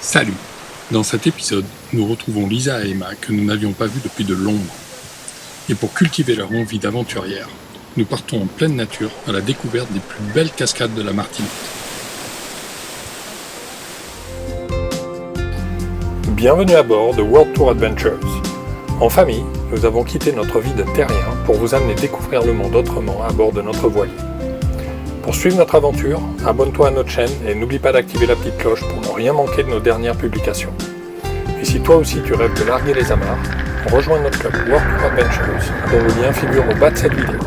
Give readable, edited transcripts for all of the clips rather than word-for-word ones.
Salut! Dans cet épisode, nous retrouvons Lisa et Emma que nous n'avions pas vues depuis de longs mois. Et pour cultiver leur envie d'aventurière, nous partons en pleine nature à la découverte des plus belles cascades de la Martinique. Bienvenue à bord de World Tour Adventures. En famille, nous avons quitté notre vie de terrien pour vous amener découvrir le monde autrement à bord de notre voilier. Pour suivre notre aventure, abonne-toi à notre chaîne et n'oublie pas d'activer la petite cloche pour ne rien manquer de nos dernières publications. Et si toi aussi tu rêves de larguer les amarres, rejoins notre club World Tour Adventures dont le lien figure au bas de cette vidéo.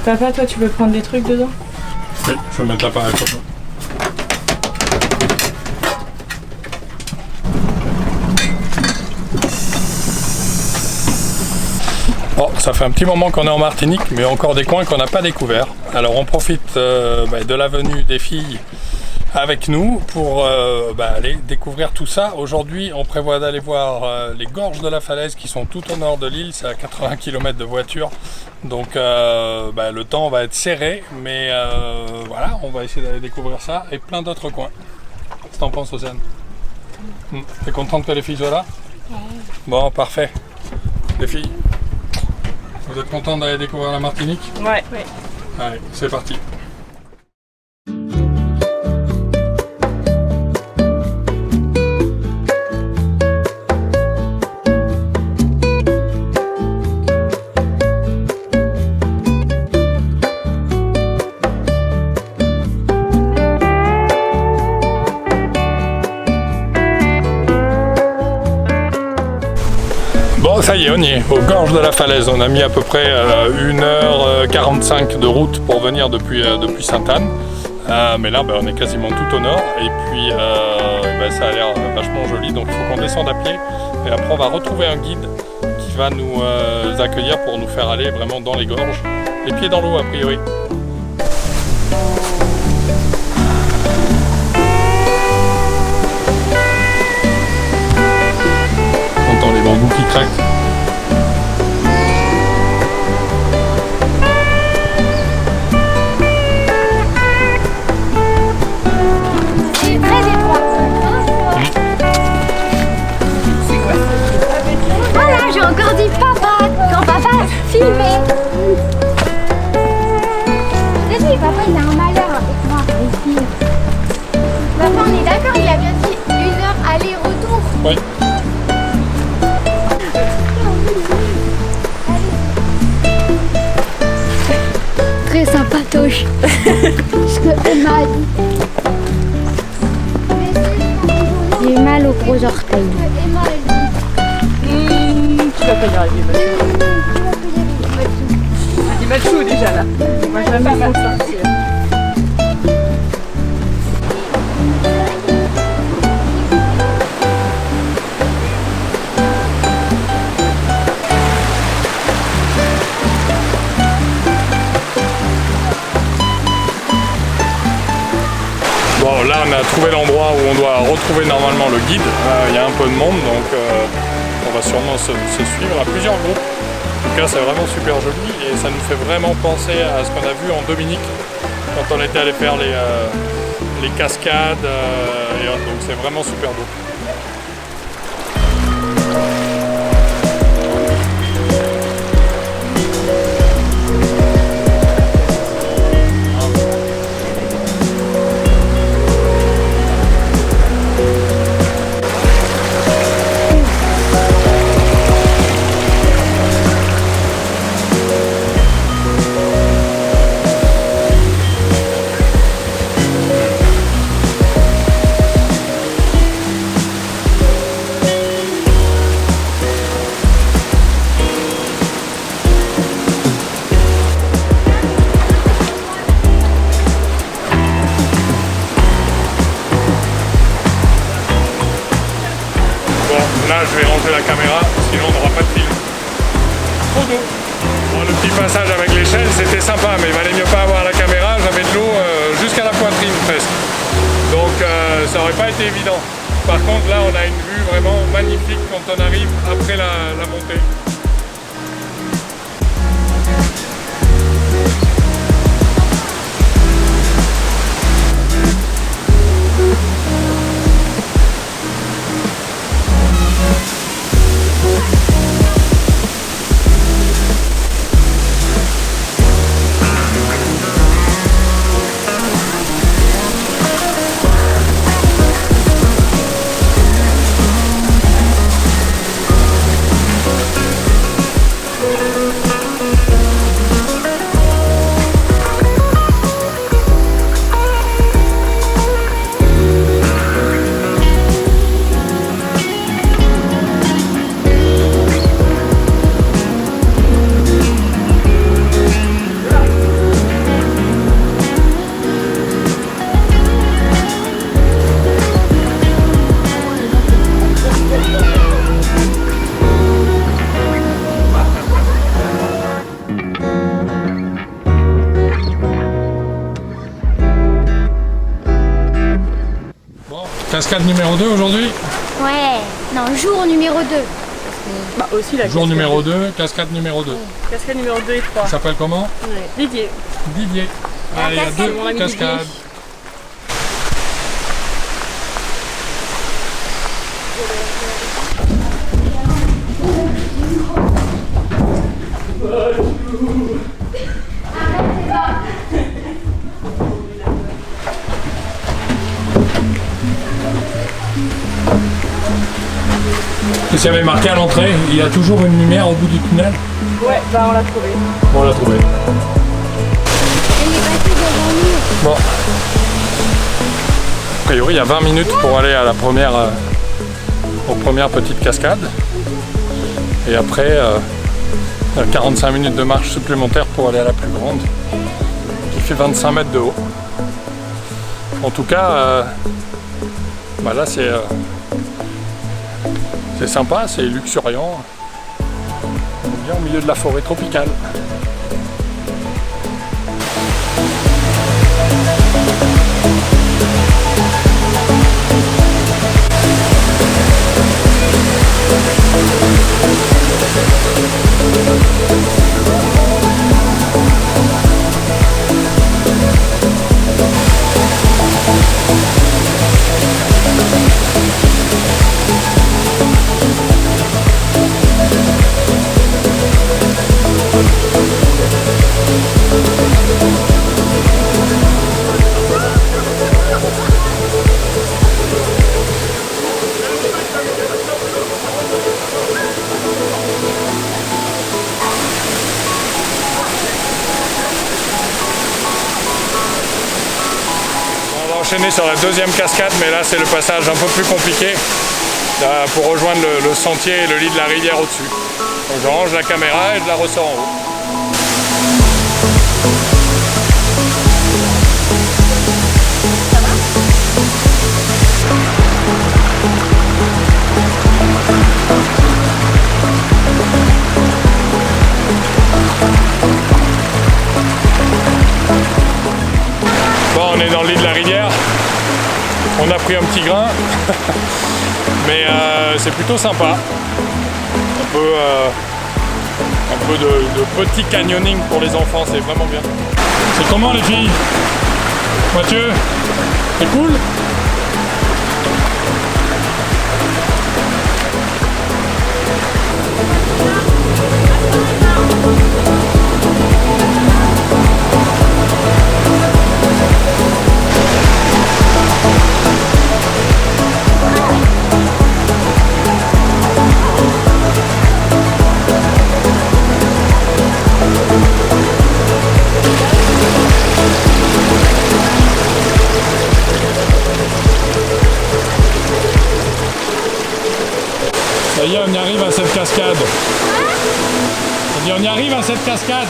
Papa, toi tu veux prendre des trucs dedans? Oui, je vais mettre l'appareil photo. Bon, ça fait un petit moment qu'on est en Martinique, mais encore des coins qu'on n'a pas découverts. Alors on profite de la venue des filles avec nous pour aller découvrir tout ça. Aujourd'hui, on prévoit d'aller voir les gorges de la Falaise qui sont tout au nord de l'île. C'est à 80 km de voiture, donc le temps va être serré, mais voilà, on va essayer d'aller découvrir ça et plein d'autres coins. Qu'est-ce que t'en penses, Océane? T'es contente que les filles soient là? Ouais. Bon, parfait. Les filles, vous êtes contentes d'aller découvrir la Martinique? Ouais. Allez, c'est parti. Bon, ça y est, on y est, aux gorges de la Falaise. On a mis à peu près 1h45 de route pour venir depuis Sainte-Anne. Mais là, on est quasiment tout au nord. Et puis, ça a l'air vachement joli. Donc, il faut qu'on descende à pied. Et après, on va retrouver un guide qui va nous accueillir pour nous faire aller vraiment dans les gorges. Les pieds dans l'eau, a priori. On entend les bambous qui craquent. Papa, il a un malheur avec moi ici. Papa, on est d'accord, il a bien dit 1 heure aller-retour. Oui. Très sympatoche. Ce que Emma a dit. J'ai mal aux gros orteils. Tu vas pas y arriver, J'ai mal chaud déjà là. Moi je vais pas m'en sortir. Bon, là on a trouvé l'endroit où on doit retrouver normalement le guide. Il y a un peu de monde, donc on va sûrement se suivre à plusieurs groupes. En tout cas, c'est vraiment super joli et ça nous fait vraiment penser à ce qu'on a vu en Dominique quand on était allé faire les cascades. Donc c'est vraiment super beau. Là, je vais ranger la caméra, sinon on n'aura pas de film. Trop d'eau. Bon, le petit passage avec l'échelle, c'était sympa, mais il valait mieux pas avoir la caméra. J'avais de l'eau jusqu'à la poitrine presque. Donc ça n'aurait pas été évident. Par contre, là, on a une vue vraiment magnifique quand on arrive après la montée. Cascade numéro 2 aujourd'hui? Ouais, non, jour numéro 2. Bah aussi la Jour cascade. numéro 2, cascade numéro 2. Cascade numéro 2 et 3. Ça s'appelle comment? Ouais. Didier. Didier. Allez, il y a cascade, mon deux ami cascades. Didier. Et ça avait marqué à l'entrée, il y a toujours une lumière au bout du tunnel. Ouais, bah on l'a trouvé. Bon, on l'a trouvé. Elle est passée devant nous. Bon. A priori, il y a 20 minutes pour aller à la première, aux premières petites cascades. Et après, 45 minutes de marche supplémentaire pour aller à la plus grande, qui fait 25 mètres de haut. En tout cas, bah là c'est sympa, c'est luxuriant. On est bien au milieu de la forêt tropicale. On va enchaîner sur la deuxième cascade, mais là c'est le passage un peu plus compliqué pour rejoindre le sentier et le lit de la rivière au-dessus. Donc je range la caméra et je la ressors en haut. Bon, on est dans le lit de la rivière, on a pris un petit grain, mais c'est plutôt sympa. Un peu de petit canyoning pour les enfants, c'est vraiment bien. C'est comment les filles? Mathieu, c'est cool? Ça y est, on y arrive à cette cascade. On dit on y arrive à cette cascade.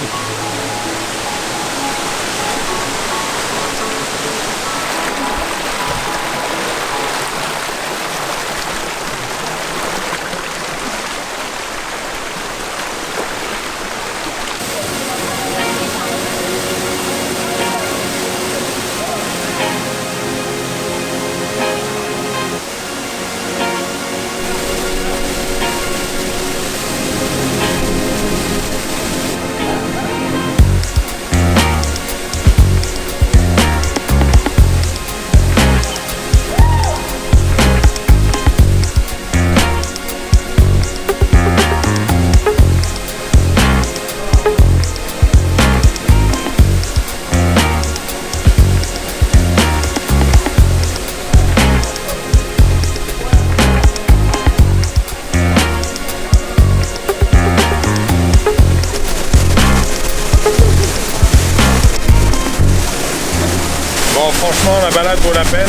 Bon, franchement, la balade vaut la peine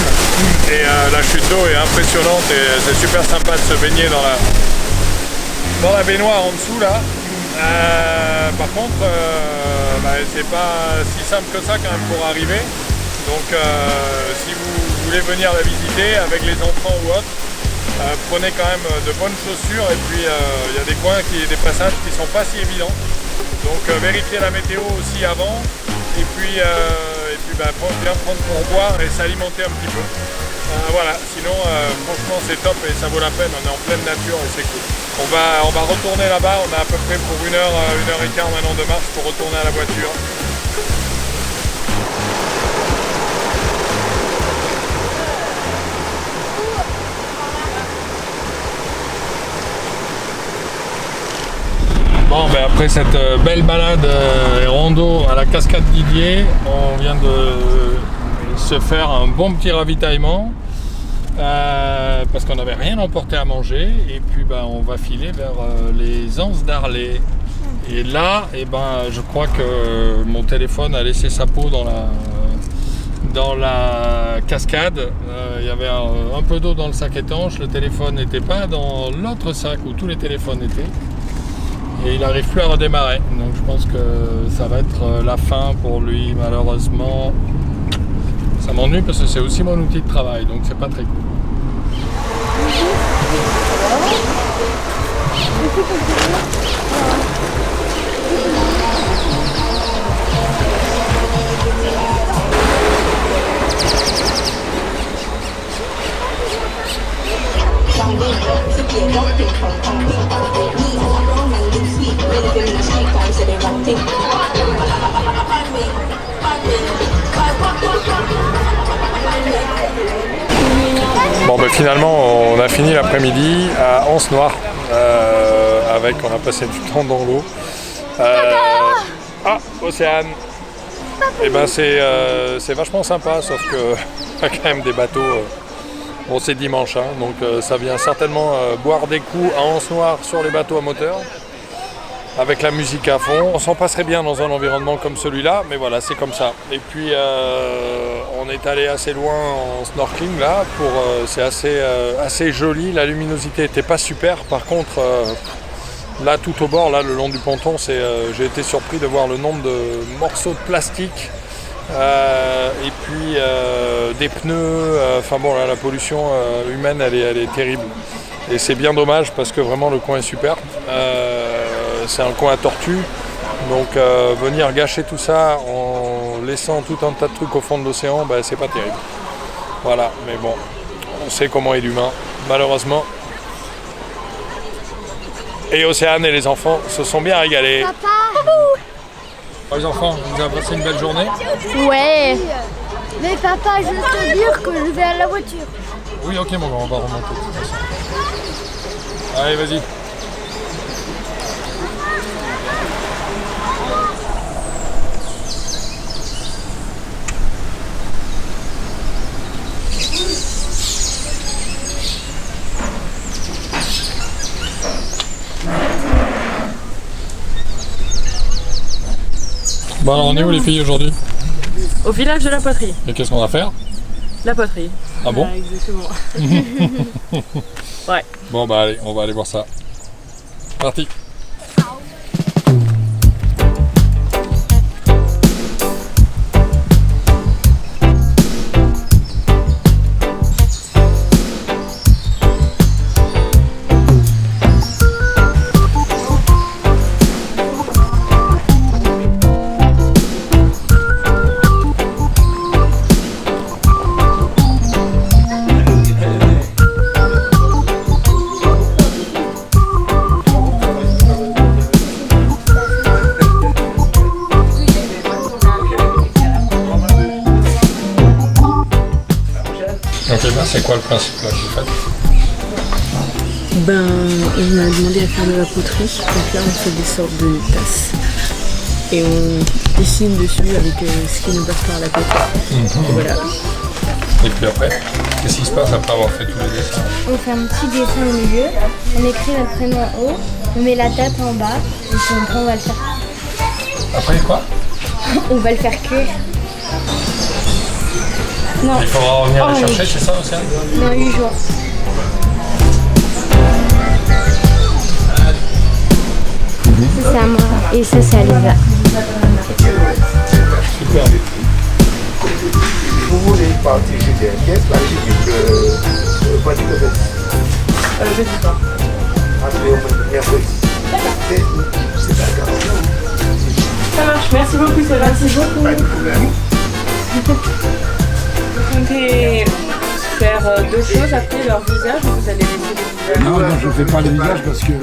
et la chute d'eau est impressionnante et c'est super sympa de se baigner dans la baignoire en dessous là. Par contre, c'est pas si simple que ça quand même pour arriver. Donc, si vous voulez venir la visiter avec les enfants ou autres, prenez quand même de bonnes chaussures et puis il y a des passages qui sont pas si évidents. Donc, vérifiez la météo aussi avant. Et puis bien prendre pour boire et s'alimenter un petit peu. Voilà, sinon franchement c'est top et ça vaut la peine, on est en pleine nature et c'est cool. On va retourner là-bas, on a à peu près pour 1 heure, 1 heure et quart maintenant de marche pour retourner à la voiture. Bon, ben après cette belle balade et rando à la cascade Didier, on vient de se faire un bon petit ravitaillement parce qu'on n'avait rien emporté à manger et puis ben, on va filer vers les Anses d'Arlay. Et là, je crois que mon téléphone a laissé sa peau dans la cascade. Il y avait un peu d'eau dans le sac étanche, le téléphone n'était pas dans l'autre sac où tous les téléphones étaient. Et il n'arrive plus à redémarrer, donc je pense que ça va être la fin pour lui malheureusement. Ça m'ennuie parce que c'est aussi mon outil de travail, donc c'est pas très cool. Bon ben finalement on a fini l'après-midi à Anse Noire on a passé du temps dans l'eau. Océane. Et ben c'est vachement sympa sauf que il y a quand même des bateaux. Bon c'est dimanche hein, donc ça vient certainement boire des coups à Anse Noire sur les bateaux à moteur. Avec la musique à fond, on s'en passerait bien dans un environnement comme celui-là, mais voilà, c'est comme ça. Et puis, on est allé assez loin en snorkeling là, c'est assez joli. La luminosité n'était pas super. Par contre, là, tout au bord, là, le long du ponton, j'ai été surpris de voir le nombre de morceaux de plastique. Et puis des pneus. Enfin bon, là, la pollution humaine, elle est terrible. Et c'est bien dommage parce que vraiment le coin est super. C'est un coin à tortue, donc venir gâcher tout ça en laissant tout un tas de trucs au fond de l'océan, c'est pas terrible. Voilà, mais bon, on sait comment est l'humain, malheureusement. Et Océane et les enfants se sont bien régalés. Papa! Les enfants, vous avez passé une belle journée? Ouais. Mais papa, je veux te dire que je vais à la voiture. Oui, ok mon grand, on va remonter de toute façon. Allez, vas-y. Bon alors on est où les filles aujourd'hui? Au village de la poterie. Et qu'est-ce qu'on va faire? La poterie. Ah bon? Exactement. Ouais. Bon bah allez, on va aller voir ça. Parti. Ok, c'est quoi le principe là que vous faites? On m'a demandé à faire de la poterie, donc là on fait des sortes de tasses. Et on dessine dessus avec ce qui nous passe par la tête. Voilà. Et puis après, qu'est-ce qui se passe après avoir fait tous les dessins? On fait un petit dessin au milieu, on écrit notre prénom en haut, on met la date en bas, et puis après on va le faire. Après quoi? On va le faire cuire. Non. Il faudra revenir les chercher, c'est ça Océane? Dans 8 jours. Ça c'est à moi et ça c'est à Lisa. Super. Vous voulez participer à une pièce, participe pas du tout. Je sais pas. Après, on peut mercredi. C'est pas grave. Ça marche, merci beaucoup, c'est gentil. Pas de problème. On comptait faire d'autres choses après leur visage ou vous allez laisser le visage? Non, je ne fais pas le visage parce que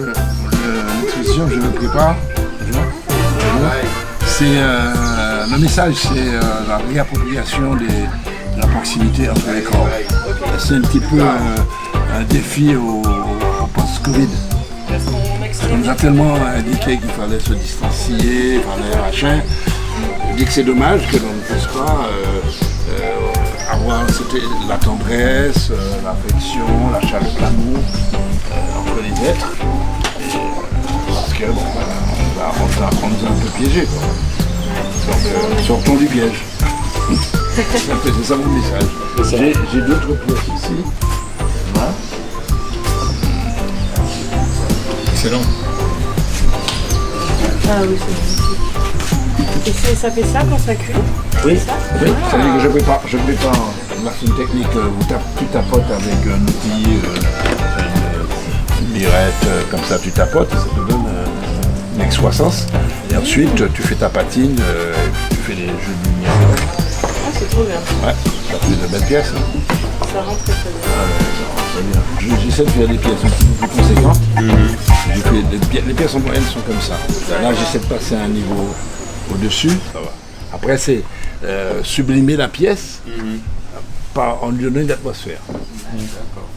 l'exposition, je le prépare. Tu vois. C'est, le message, c'est la réappropriation de la proximité entre les corps. C'est un petit peu un défi au post-Covid. On nous a tellement indiqué qu'il fallait se distancier, il fallait machin. Je dis que c'est dommage que l'on ne puisse pas avoir la tendresse, l'affection, la chaleur, l'amour entre les êtres. Parce que bon, on nous a un peu piégés. Donc sortons du piège. C'est ça mon message. J'ai d'autres pièces ici. Voilà. Excellent. Ah oui, c'est magnifique. Et ça fait ça quand ça cuit? Oui, ça veut dire que je prépare une technique où tu tapotes avec un outil, une birette, comme ça tu tapotes et ça te donne une excroissance. Et ensuite tu fais ta patine, tu fais les jeux de lumière. Ah, c'est trop bien. Ouais, ça fait de belles pièces. Ça rentre très très bien. Ah ouais, ça rentre très bien. J'essaie de faire des pièces un petit peu plus conséquentes. Les pièces en moyenne sont comme ça. Là j'essaie de passer à un niveau au-dessus. Ça va. Après c'est sublimer la pièce en lui donnant une atmosphère. D'accord.